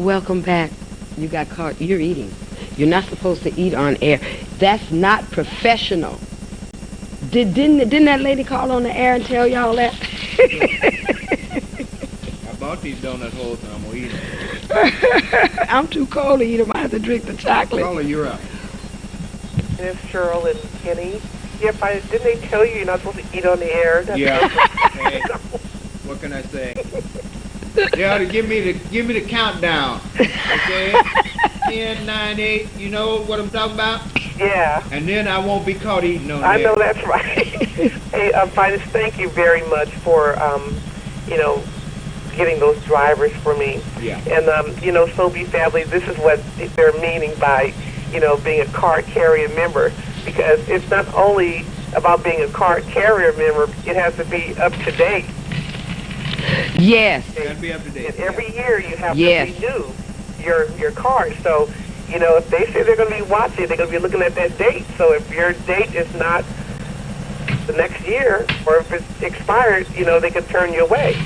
Welcome back. You got caught. You're eating. You're not supposed to eat on air. That's not professional. Didn't that lady call on the air and tell y'all that? I bought these donut holes and I'm going to eat them. I'm too cold to eat them. I have to drink the chocolate. Caller, you're up. And it's Cheryl and Kenny. Yep, didn't they tell you you're not supposed to eat on the air? Yeah. Hey, what can I say? They ought to give me the countdown. Okay? 10, 9, 8. You know what I'm talking about? Yeah. And then I won't be caught eating on I there. know that's right. Hey, Vitus, thank you very much for, getting those drivers for me. Yeah. And, Soulbeat family, this is what they're meaning by, being a card carrier member. Because it's not only about being a card carrier member, it has to be up to date. Yes. It's got to be up to date. And every year you have to renew your card. So, if they say they're going to be watching, they're going to be looking at that date. So if your date is not the next year, or if it's expired, they can turn you away.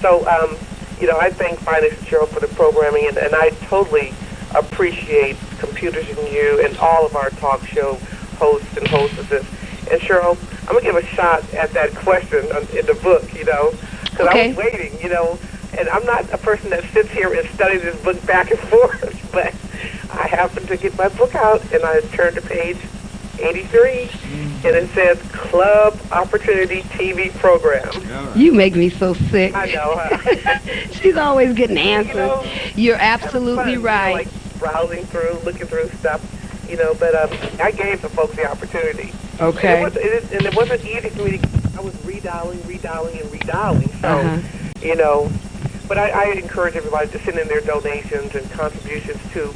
So, I thank Finance and Cheryl for the programming, and I totally appreciate Computers and You and all of our talk show hosts and hostesses. And Cheryl, I'm going to give a shot at that question in the book, because I was waiting, and I'm not a person that sits here and studies this book back and forth, but I happened to get my book out, and I turned to page 83, and it says Club Opportunity TV Program. Right. You make me so sick. I know, huh? She's always getting answers. You're absolutely right. Like browsing through, looking through stuff, but I gave the folks the opportunity. Okay. And it wasn't easy for me to, I was redialing. So, but I encourage everybody to send in their donations and contributions to,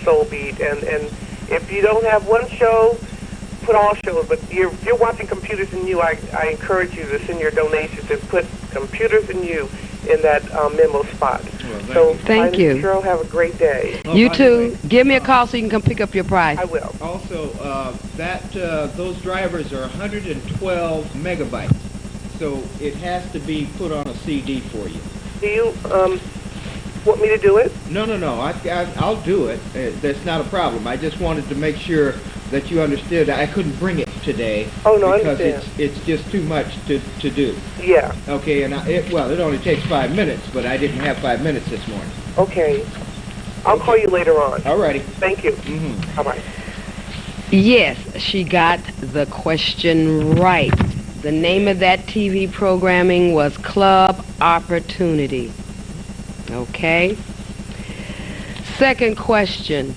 Soulbeat. And if you don't have one show, put all shows. But if you're watching Computers and You, I encourage you to send your donations and put Computers and You in that memo spot. Well, thank you. Cheryl, have a great day. You too. Give me a call so you can come pick up your prize. I will. Also, those drivers are 112 megabytes, so it has to be put on a CD for you. Do you want me to do it? No. I'll do it. That's not a problem. I just wanted to make sure that you understood. I couldn't bring it today. Oh, no, because I understand. it's just too much to do. Yeah. Okay, and it only takes 5 minutes, but I didn't have 5 minutes this morning. Okay. I'll call you later on. All righty. Thank you. Mm-hmm. Bye-bye. Yes, she got the question right. The name of that TV programming was Club Opportunity. Okay. Second question.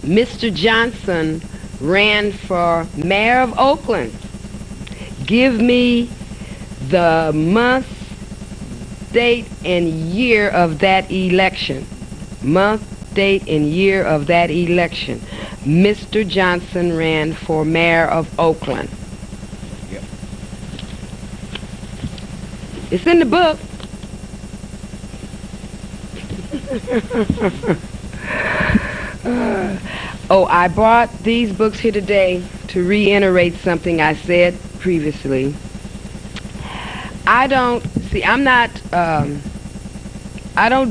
Mr. Johnson ran for mayor of Oakland. Give me the month, date, and year of that election. Month, date, and year of that election. Mr. Johnson ran for mayor of Oakland. Yep. It's in the book. I brought these books here today to reiterate something I said previously. I don't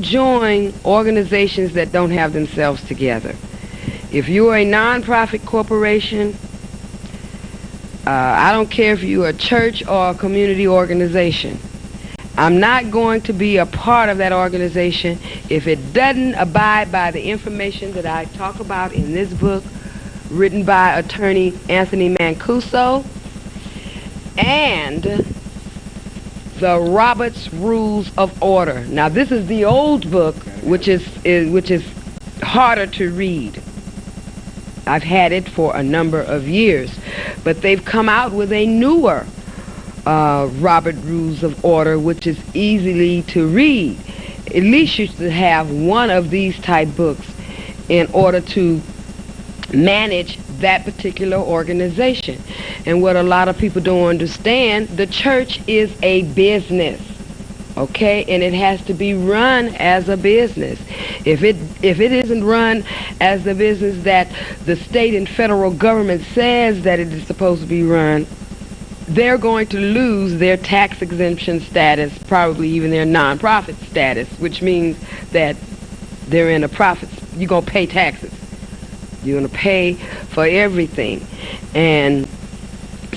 join organizations that don't have themselves together. If you are a nonprofit corporation, I don't care if you're a church or a community organization. I'm not going to be a part of that organization if it doesn't abide by the information that I talk about in this book, written by attorney Anthony Mancuso, and the Roberts Rules of Order. Now, this is the old book, which is harder to read. I've had it for a number of years, but they've come out with a newer Robert Rules of Order, which is easily to read. At least you should have one of these type books in order to manage that particular organization. And what a lot of people don't understand, the church is a business, okay? And it has to be run as a business. If it isn't run as the business that the state and federal government says that it is supposed to be run, they're going to lose their tax exemption status, probably even their nonprofit status, which means that they're in a profit. You're going to pay taxes. You're going to pay for everything. And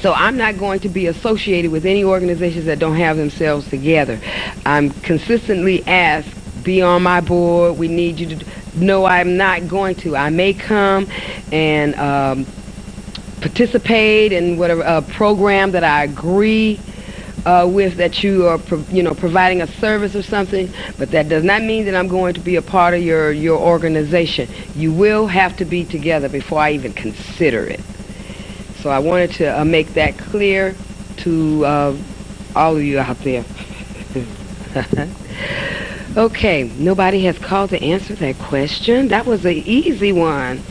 so I'm not going to be associated with any organizations that don't have themselves together. I'm consistently asked, be on my board. We need you to. No, I'm not going to. I may come and participate in whatever program that I agree with, that you are, providing a service or something. But that does not mean that I'm going to be a part of your organization. You will have to be together before I even consider it. So I wanted to make that clear to all of you out there. Okay, nobody has called to answer that question. That was an easy one.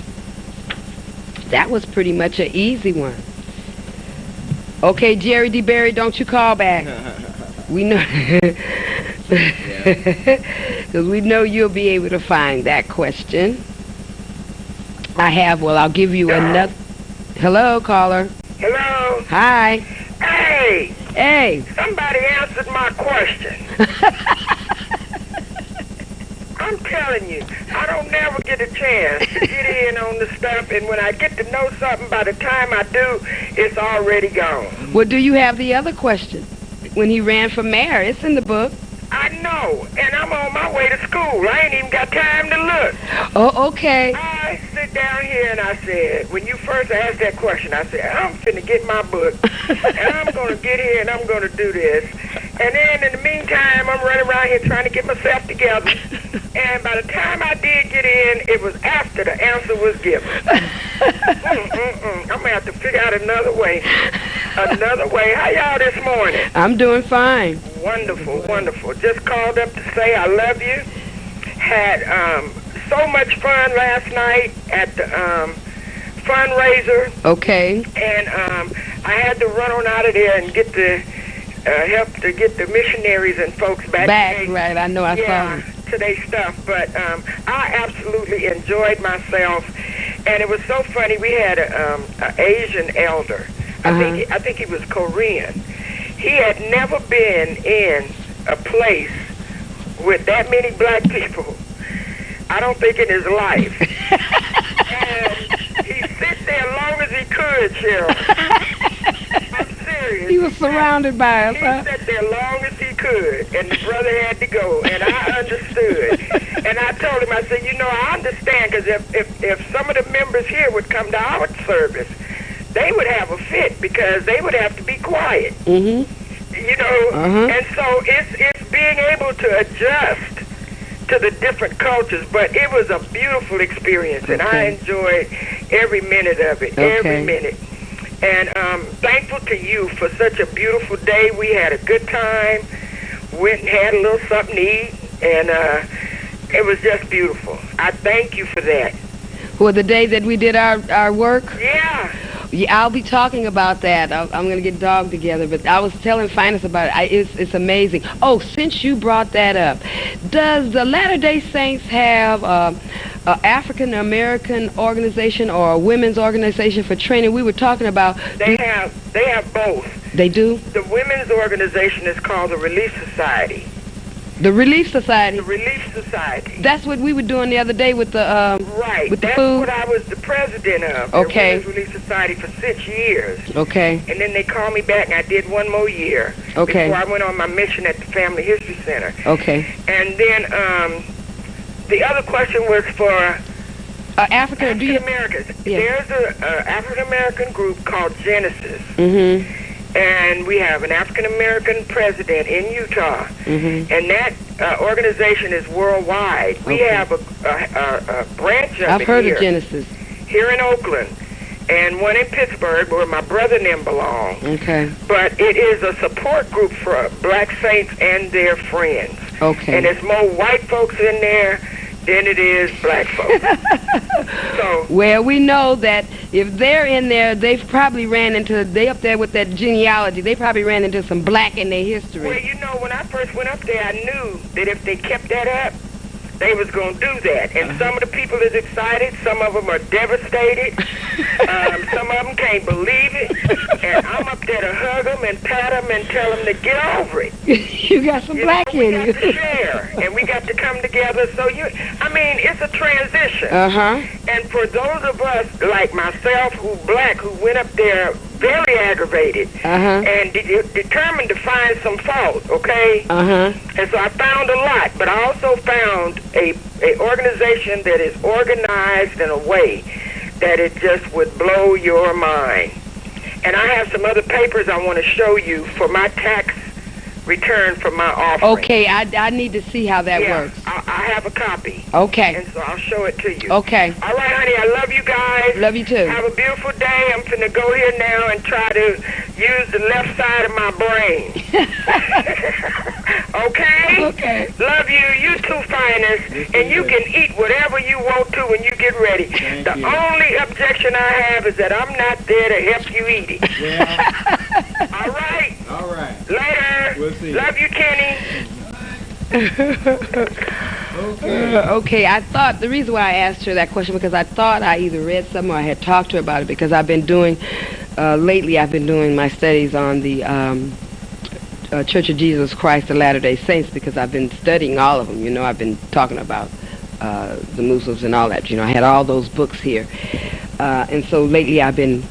That was pretty much an easy one. Okay, Jerry D. Berry, don't you call back. We know, because we know you'll be able to find that question. I'll give you another. Hello, caller. Hello. Hi. Hey. Hey. Somebody answered my question. I'm telling you, I don't never get a chance to get in on the stuff, and when I get to know something, by the time I do, it's already gone. Well, do you have the other question? When he ran for mayor, it's in the book. I know, and I'm on my way to school. I ain't even got time to look. Oh, okay. I sit down here and I said, when you first asked that question, I said, I'm finna get my book, and I'm going to get here and I'm going to do this. And then in the meantime, I'm running around here trying to get myself together. And by the time I did get in, it was after the answer was given. I'm going to have to figure out another way. Another way. How y'all this morning? I'm doing fine. Wonderful, wonderful. Just called up to say I love you. Had so much fun last night at the fundraiser. Okay. And I had to run on out of there and get the help to get the missionaries and folks back. Right. I know I saw them. Today's stuff. But I absolutely enjoyed myself. And it was so funny. We had an Asian elder. I think he was Korean. He had never been in a place with that many black people, I don't think, in his life. And he sit there as long as he could, Cheryl. I'm serious. He was surrounded by us, huh? He sat there as long as he could, and the brother had to go, and I understood. And I told him, I said, I understand, because if some of the members here would come to our service, they would have a fit, because they would have to be quiet. And so it's being able to adjust to the different cultures, but it was a beautiful experience, and I enjoyed every minute of it, every minute. And thankful to you for such a beautiful day. We had a good time, went and had a little something to eat, and it was just beautiful. I thank you for that. Well, the day that we did our work? Yeah. Yeah, I'll be talking about that. I'm going to get dog together, but I was telling Finance about it. It's amazing. Oh, since you brought that up, does the Latter-day Saints have an African-American organization or a women's organization for training? We were talking about... They have both. They do? The women's organization is called the Relief Society. The Relief Society? The Relief Society. That's what we were doing the other day with the right. With the That's food? What I was the president of. Okay. The Women's Relief Society for 6 years. Okay. And then they called me back, and I did one more year. Okay. Before I went on my mission at the Family History Center. Okay. And then the other question was for African Americans. Yeah. There's an African American group called Genesis. Mm-hmm. And we have an African-American president in Utah, and that organization is worldwide. We have a branch of it I've heard here, of Genesis. Here in Oakland, and one in Pittsburgh, where my brother and them belong. Okay. But it is a support group for black saints and their friends. Okay. And there's more white folks in there than it is black folks. So, well, we know that if they're in there, they've probably they up there with that genealogy, they probably ran into some black in their history. Well, when I first went up there, I knew that if they kept that up, they was going to do that. And some of the people is excited. Some of them are devastated. Some of them can't believe it. And I'm up there to hug them and pat them and tell them to get over it. You got some black we in got you. to share, and we got to come together. So it's a transition. And for those of us like myself who black, who went up there very aggravated and determined to find some fault, okay? And so I found a lot, but I also found a organization that is organized in a way that it just would blow your mind. And I have some other papers I want to show you for my tax return from my offering. Okay, I need to see how that works. I have a copy. Okay. And so I'll show it to you. Okay. All right, honey, I love you guys. Love you too. Have a beautiful day. I'm finna go here now and try to use the left side of my brain. Okay? Okay. Love you. You too, finest. And you can eat whatever you want to when you get ready. The only objection I have is that I'm not there to help you eat it. Yeah. All right? All right. Later. We'll see. Love you, Kenny. Okay, I thought the reason why I asked her that question because I thought I either read something or I had talked to her about it because I've been doing lately I've been doing my studies on the Church of Jesus Christ of Latter-day Saints because I've been studying all of them. You know, I've been talking about the Muslims and all that. You know, I had all those books here, and so lately I've been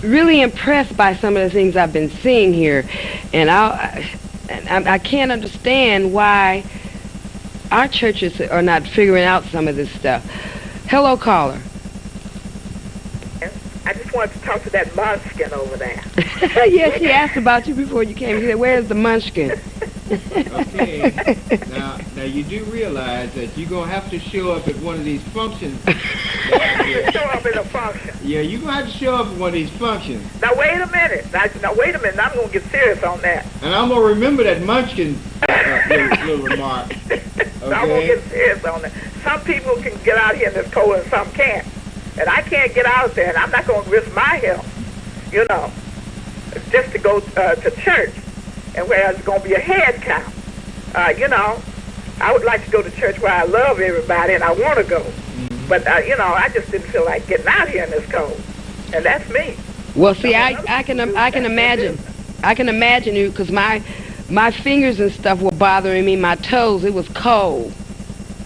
really impressed by some of the things I've been seeing here, and I can't understand why our churches are not figuring out some of this stuff. Hello, caller. I just wanted to talk to that munchkin over there. Yes, she asked about you before you came. She said, "Where's the munchkin?" Okay. Now you do realize that you're gonna have to show up at one of these functions. Show up at a function. Yeah, you're gonna have to show up at one of these functions. Now wait a minute. Now wait a minute. I'm gonna get serious on that. And I'm gonna remember that munchkin little remark. Okay. I'm gonna get serious on that. Some people can get out here in this cold and some can't. And I can't get out there, and I'm not gonna risk my health, you know, just to go to church, and where there's gonna be a head count. You know, I would like to go to church where I love everybody and I want to go. But, you know, I just didn't feel like getting out here in this cold. And that's me. Well, see, I can imagine. I can imagine you because my fingers and stuff were bothering me, my toes. It was cold.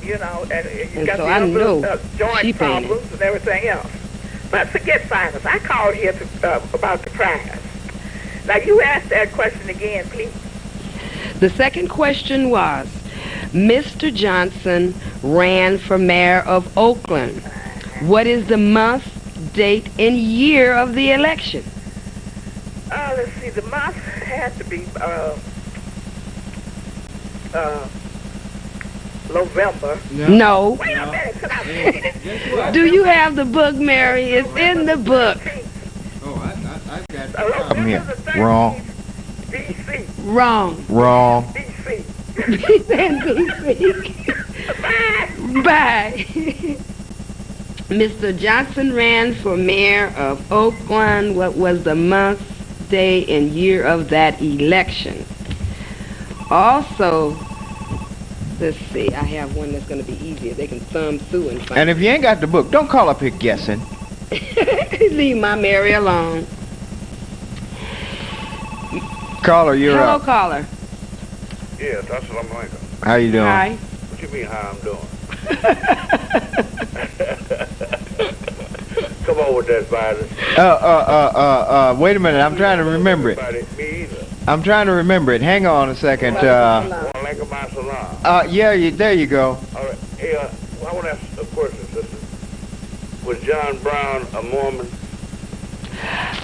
You know, and you And got so the I know joint she painted. problems and everything else. But forget finance. I called here about the prize. Now, you asked that question again, please. The second question was, Mr. Johnson ran for mayor of Oakland. What is the month, date, and year of the election? Let's see. The month had to be November. No. Wait a minute. Could I read it? Guess what? Do you have the book, Mary? It's in the book. Oh, I got it. November here. the 13th, Wrong. BC. Wrong. Wrong. BC. Bye. Mr. Johnson ran for mayor of Oakland. What was the month, day, and year of that election? Also, let's see, I have one that's going to be easier. They can thumb through and find And if you ain't got the book, don't call up here guessing. Leave my Mary alone. Caller, you're Hello, up. caller. Yes, that's what I'm thinking. How you doing? Hi. What you mean how I'm doing? Come on with that virus. Wait a minute. I'm trying to remember it. Me either. I'm trying to remember it. Hang on a second. One like a my salon. There you go. All right. Hey, I want to ask a question, sister. Was John Brown a Mormon?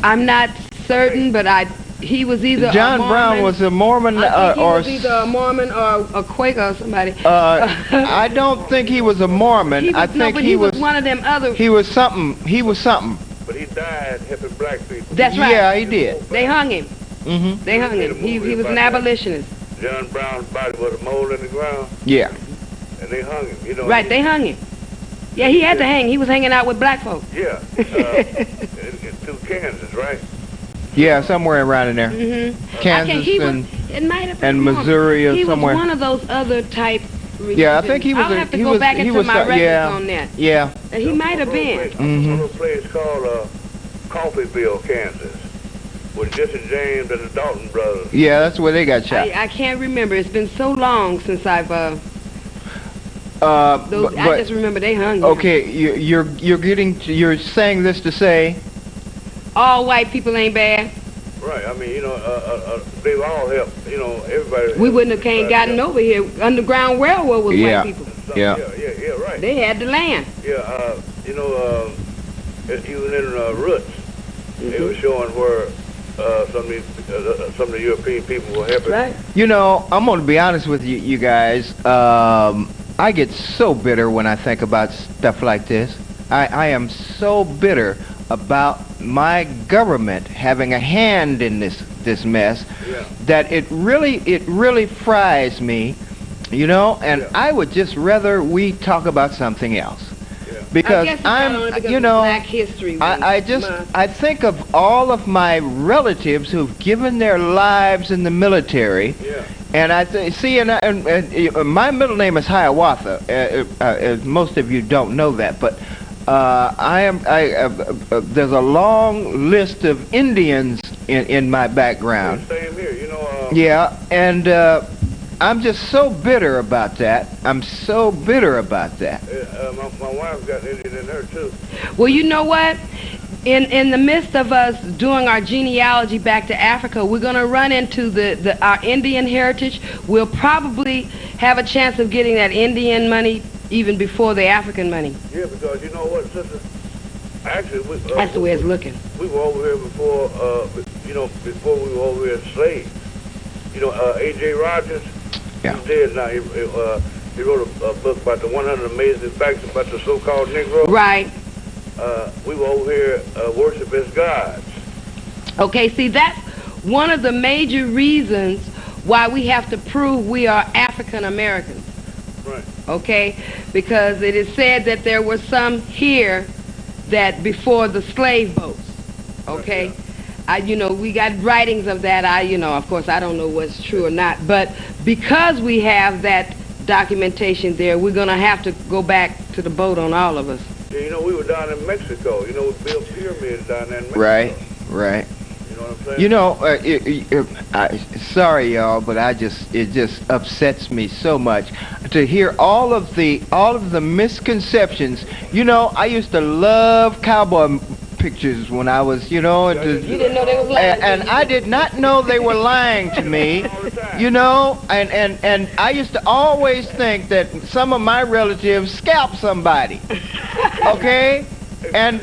I'm not certain, but he was either John a Mormon, Brown was a Mormon I think he or was either a Mormon or a Quaker or somebody. I don't think he was a Mormon. I think he was one of them other. He was something. He was something. But he died helping black people. That's right. Yeah, he did. They hung him. Mhm. They hung him. He was an abolitionist. John Brown's body was a mole in the ground, Yeah. and they hung him. You know. Right, they hung him. Yeah, he had to hang. He was hanging out with black folks. Yeah. Through Kansas, right? Yeah, somewhere around in there. Kansas it might have been and Mormon. Missouri or he somewhere. was one of those other type. Yeah, I think he was. I'll have to he go was, back he into was, my records yeah, on that. Yeah. He might have been. A little place called Coffeeville, Kansas. with Jesse James and the Dalton brothers. Yeah, that's where they got shot. I can't remember. It's been so long since I've I just remember they hung him. Okay, you're saying this to say All white people ain't bad. Right. I mean, they've all helped. Everybody. We wouldn't have came gotten over here. Underground Railroad was Yeah. white people. Yeah. Yeah, right. They had the land. Yeah, even in Roots, they were showing where some of the European people were helping. Right. I'm going to be honest with you guys. I get so bitter when I think about stuff like this. I am so bitter about my government having a hand in this mess that it really fries me, and I would just rather we talk about something else. Because Black History I think of all of my relatives who've given their lives in the military, and I see, and my middle name is Hiawatha. Most of you don't know that, but there's a long list of Indians in my background. Same here, Yeah, and I'm just so bitter about that. I'm so bitter about that. My wife's got Indian in her too. Well, you know what? In the midst of us doing our genealogy back to Africa, we're going to run into our Indian heritage. We'll probably have a chance of getting that Indian money even before the African money. Yeah, because you know what, sister? Actually, that's the way it's looking. We were over here before, before we were over here as slaves. A.J. Rogers, he's dead now. He wrote a book about the 100 amazing facts about the so-called Negro. Right. We were over here worship as gods. Okay, see, that's one of the major reasons why we have to prove we are African Americans. Right. Okay, because it is said that there were some here that before the slave boats. Okay. Right, we got writings of that. Of course, I don't know what's true or not, but because we have that documentation there, we're going to have to go back to the boat on all of us. Yeah, we were down in Mexico. We built pyramids down there in Mexico. Right. You know what I'm saying? Sorry, y'all, but it just upsets me so much to hear all of the misconceptions. I used to love cowboy pictures when I was, you didn't know they was lying. And I did not know they were lying to me, and I used to always think that some of my relatives scalped somebody, okay? And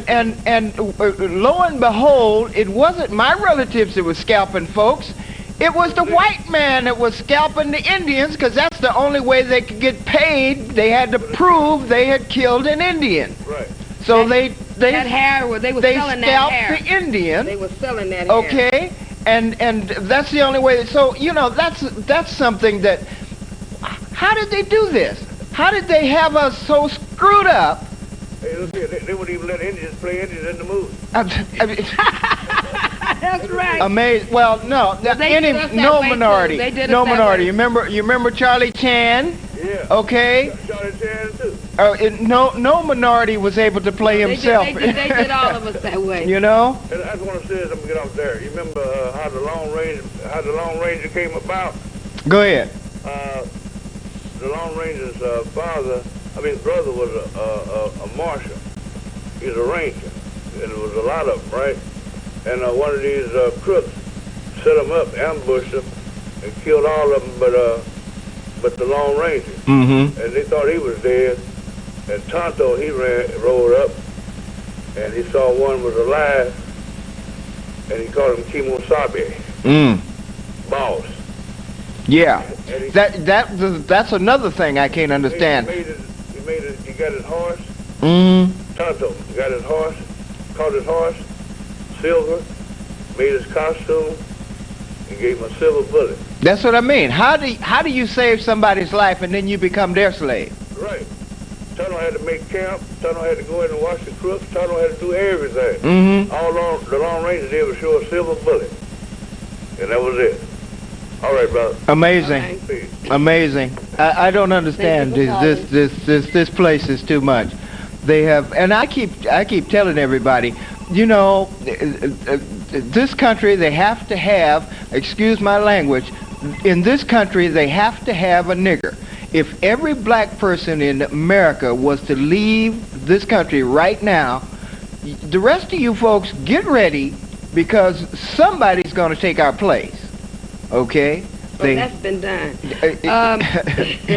lo and behold, it wasn't my relatives that was scalping folks. It was the white man that was scalping the Indians, because that's the only way they could get paid. They had to prove they had killed an Indian. Right. So they scalped the Indian. They were selling that hair. Okay, and that's the only way. So that's something that. How did they do this? How did they have us so screwed up? Hey, look here, they wouldn't even let Indians play Indians in the movie. That's right. Amazing. Well, no, no minority. No minority. You remember Charlie Chan? Yeah. Okay. Charlie Chan too. No minority was able to play himself. They did all of us that way. And I just want to say this. I'm gonna get off there. You remember how the Lone Ranger came about? Go ahead. The Lone Ranger's brother was a marshal. He was a ranger, and there was a lot of them, right? And one of these crooks set them up, ambushed them, and killed all of them, but the Lone Ranger. Mm-hmm. And they thought he was dead. And Tonto, he rode up, and he saw one was alive, and he called him Kimosabe. Boss. Yeah. That's another thing I can't understand. He got his horse. Tonto, he got his horse, caught his horse, silver, made his costume, and gave him a silver bullet. That's what I mean. How do you save somebody's life and then you become their slave? Right. Tonto had to make camp. Tonto had to go in and watch the crooks. Tonto had to do everything. Mm-hmm. The Lone Ranger did was show a silver bullet, and that was it. All right, brother. Amazing. Amazing. I don't understand this place is too much. They have, and I keep telling everybody, this country, they have to have, excuse my language, in this country, they have to have a nigger. If every black person in America was to leave this country right now, the rest of you folks get ready, because somebody's going to take our place. Okay? Well, that's been done.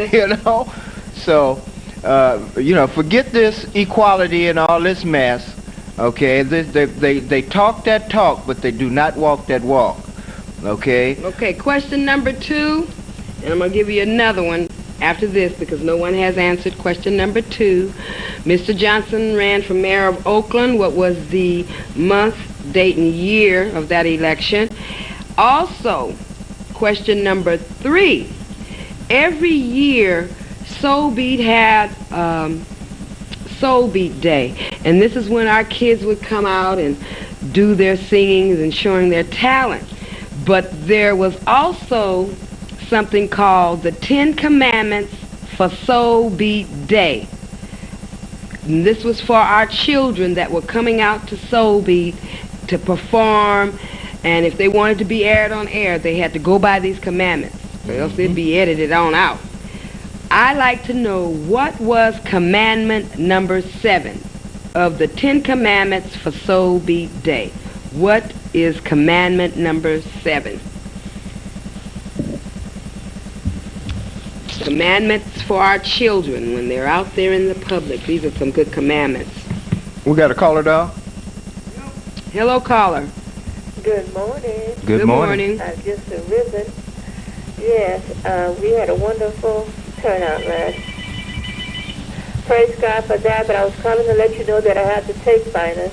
You know? So, you know, forget this equality and all this mess. Okay? They talk that talk, but they do not walk that walk. Okay? Okay, question number 2, and I'm going to give you another one after this because no one has answered question number 2. Mr. Johnson ran for mayor of Oakland. What was the month, date, and year of that election? Also, question number 3. Every year, Soulbeat had Soulbeat Day, and this is when our kids would come out and do their singings and showing their talent. But there was also something called the 10 Commandments for Soulbeat Day. And this was for our children that were coming out to Soulbeat to perform, and if they wanted to be aired on air, they had to go by these commandments, or else they'd be edited on out. I'd like to know, what was commandment number 7 of the 10 Commandments for Soulbeat Day? What is commandment number 7? Commandments for our children when they're out there in the public. These are some good commandments. We got a caller, doll? Hello, caller. Good morning. Good morning. I've just arisen. Yes, we had a wonderful turnout last. Praise God for that, but I was calling to let you know that I have the tape finers.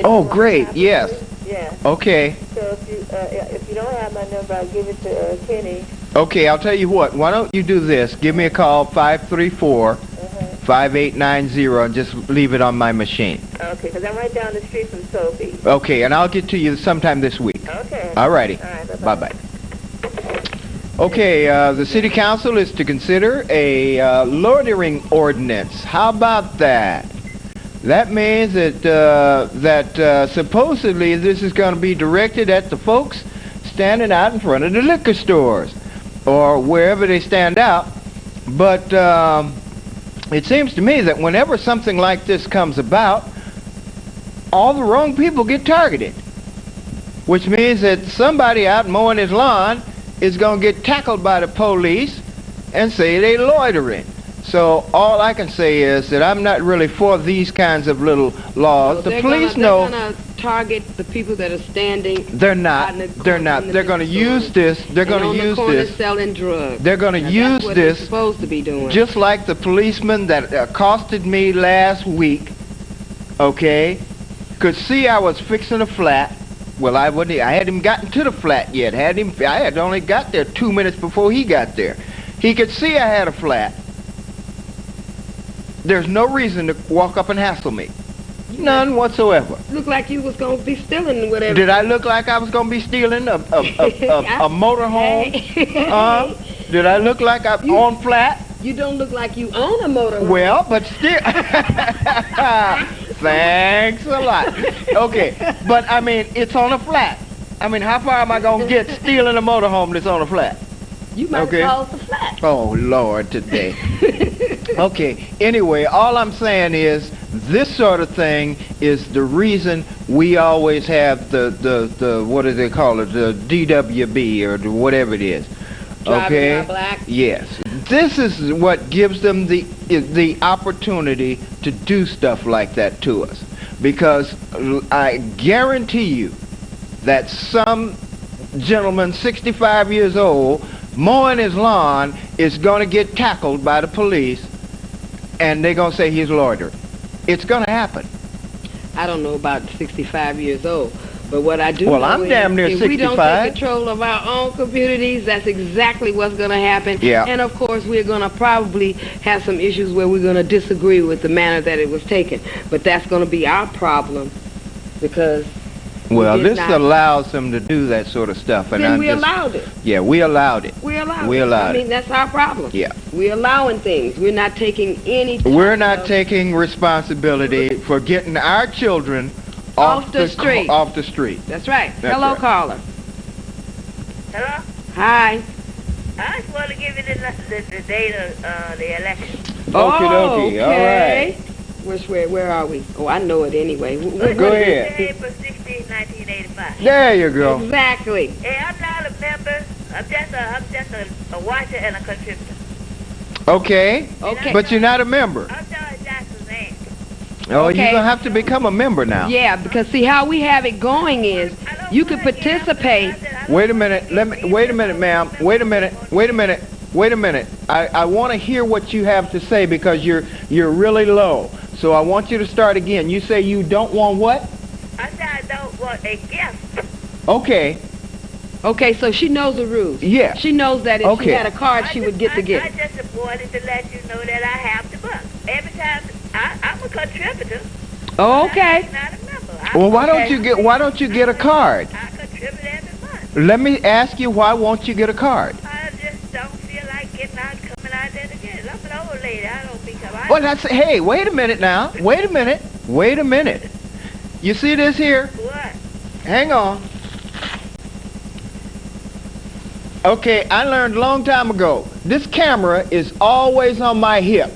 Oh, great. Yes. Yeah. Okay. So if you don't have my number, I'll give it to Kenny. Okay, I'll tell you what. Why don't you do this? Give me a call, 534-5890, and just leave it on my machine. Okay, because I'm right down the street from Soulbeat. Okay, and I'll get to you sometime this week. Okay. All righty. All right, bye-bye. Bye-bye. Okay, the City Council is to consider a loitering ordinance. How about that? That means that supposedly this is going to be directed at the folks standing out in front of the liquor stores or wherever they stand out. But it seems to me that whenever something like this comes about, all the wrong people get targeted, which means that somebody out mowing his lawn is going to get tackled by the police and say they loitering. So all I can say is that I'm not really for these kinds of little laws. The police know they're going to target the people that are standing. They're not. They're not. They're going to use this. They're going to use this. Selling drugs. They're going to use that's what this. They're supposed to be doing. Just like the policeman that accosted me last week. Okay, could see I was fixing a flat. Well, I hadn't gotten to the flat yet. I had only got there 2 minutes before he got there. He could see I had a flat. There's no reason to walk up and hassle me. None whatsoever. Looked like you was going to be stealing whatever. Did I look like I was going to be stealing a motorhome? Did I look like I'm on flat? You don't look like you own a motorhome. Well, but still. Thanks a lot. Okay, but I mean, it's on a flat. I mean, how far am I going to get stealing a motorhome that's on a flat? You might call it the flat. Oh, Lord, today. Okay, anyway, all I'm saying is this sort of thing is the reason we always have the what do they call it, the DWB or whatever it is. Driving while black? Yes. This is what gives them the opportunity to do stuff like that to us. Because I guarantee you that some gentleman 65 years old mowing his lawn is going to get tackled by the police, and they're going to say he's loitering. It's going to happen. I don't know about 65 years old, but what I do well, know I'm is damn near if 65. we don't take control of our own communities, that's exactly what's going to happen. Yeah. And of course, we're going to probably have some issues where we're going to disagree with the manner that it was taken. But that's going to be our problem, because well, this allows them to do that sort of stuff, and then we allowed it. Yeah, we allowed it. We allowed We it. allowed I mean, that's our problem. Yeah. We're allowing things. We're not taking any. We're not taking responsibility for getting our children Off the street. Off the street. That's right. That's Hello, right. caller. Hello? Hi. I just want to give you the date of the election. Okie dokie. All okay. Where are we? Oh, I know it anyway. Go ahead. April 16, 1985. There you go. Exactly. Hey, I'm not a member. I'm just a watcher and a contributor. Okay. Okay. But you're not a member. I'm Charles Jackson's aunt. Oh, Okay. you're gonna have to become a member now. Yeah, because see how we have it going is you can participate. Wait a minute. Wait a minute, ma'am. Wait a minute. I want to hear what you have to say because you're really low. So I want you to start again. You say you don't want what? I said I don't want a gift. Okay. Okay, so she knows the rules. Yeah. She knows that if she Okay. had a card, she would get the I gift. just wanted to let you know that I have the bucks. Every time I'm a contributor. Okay. I'm not a member. Well, why don't you get a card? I contribute every month. Let me ask you, why won't you get a card? I just don't feel like getting out, coming out there to get it. I'm an old lady. I don't become. Well, hey, wait a minute now. Wait a minute. You see this here? What? Hang on. Okay, I learned a long time ago. This camera is always on my hip.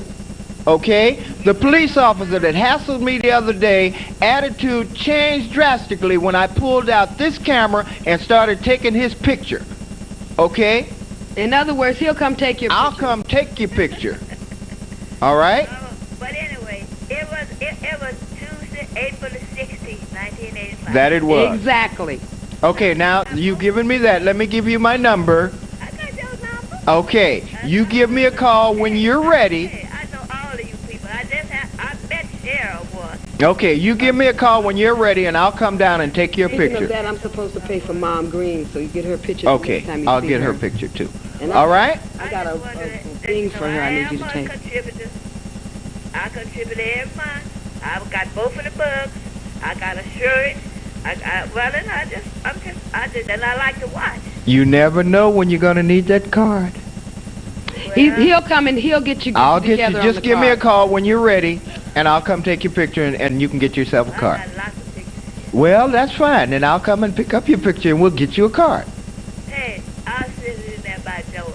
Okay? The police officer that hassled me the other day, attitude changed drastically when I pulled out this camera and started taking his picture. Okay? In other words, he'll come take your I'll picture. come take your picture. All right? But anyway, it was Tuesday, April the 16th, 1985. That it was. Exactly. Okay, now you've given me that. Let me give you my number. I got your number. Okay, you give me a call when you're ready. Hey, I know all of you people. I met Cheryl once. Okay, you give me a call when you're ready, and I'll come down and take your Speaking picture. of that, I'm supposed to pay for Mom Green, so you get her picture. Okay, next time you I'll see get her picture too. And All right? I got a thing for her I need you to take. I contribute every month. I've got both of the books. I got a shirt. And I like to watch. You never know when you're gonna need that card. He'll come and he'll get you I'll get you. together on Just the give me a card. call when you're ready, and I'll come take your picture, and you can get yourself a I card. got lots of pictures. Well, that's fine. Then I'll come and pick up your picture, and we'll get you a card. Hey, I'll send it in there by George.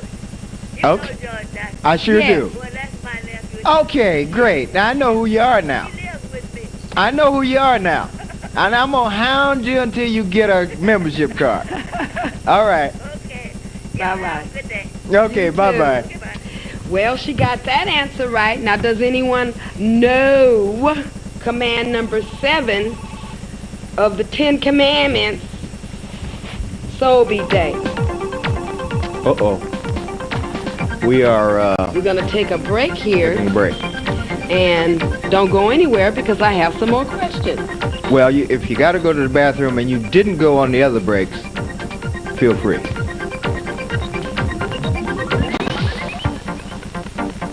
You Okay. know George Jackson. I sure Yes. do. Well, that's my nephew. Okay, great. Now I know who you are now. He lives with me. I know who you are now. And I'm gonna hound you until you get a membership card. All right. Okay. Bye-bye. Have a good day. Okay, You bye-bye. Goodbye. Well, she got that answer right. Now, does anyone know command number 7 of the 10 Commandments? Soulbeat Day. Uh-oh. We are We're going to take a break here, taking a break. and don't go anywhere because I have some more questions. Well, if you got to go to the bathroom and you didn't go on the other breaks, feel free.